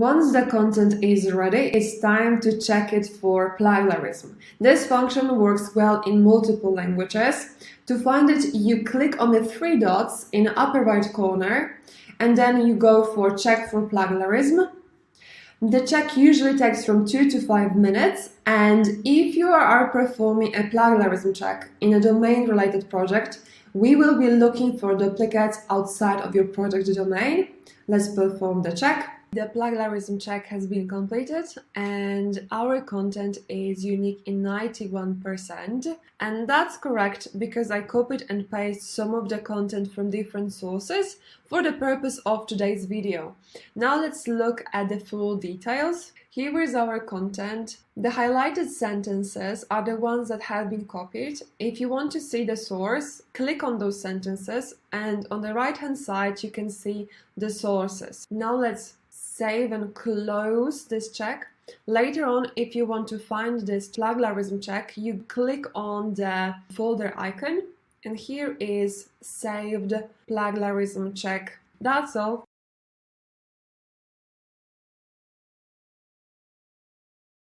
Once the content is ready, it's time to check it for plagiarism. This function works well in multiple languages. To find it, you click on the three dots in the upper right corner, and then you go for check for plagiarism. The check usually takes from 2 to 5 minutes, and if you are performing a plagiarism check in a domain-related project, we will be looking for duplicates outside of your project domain. Let's perform the check. The plagiarism check has been completed and our content is unique in 91%, and that's correct because I copied and pasted some of the content from different sources for the purpose of today's video. Now let's look at the full details. Here is our content. The highlighted sentences are the ones that have been copied. If you want to see the source, click on those sentences, and on the right hand side you can see the sources. Now let's save and close this check. Later on, if you want to find this plagiarism check, you click on the folder icon, and here is saved plagiarism check. That's all.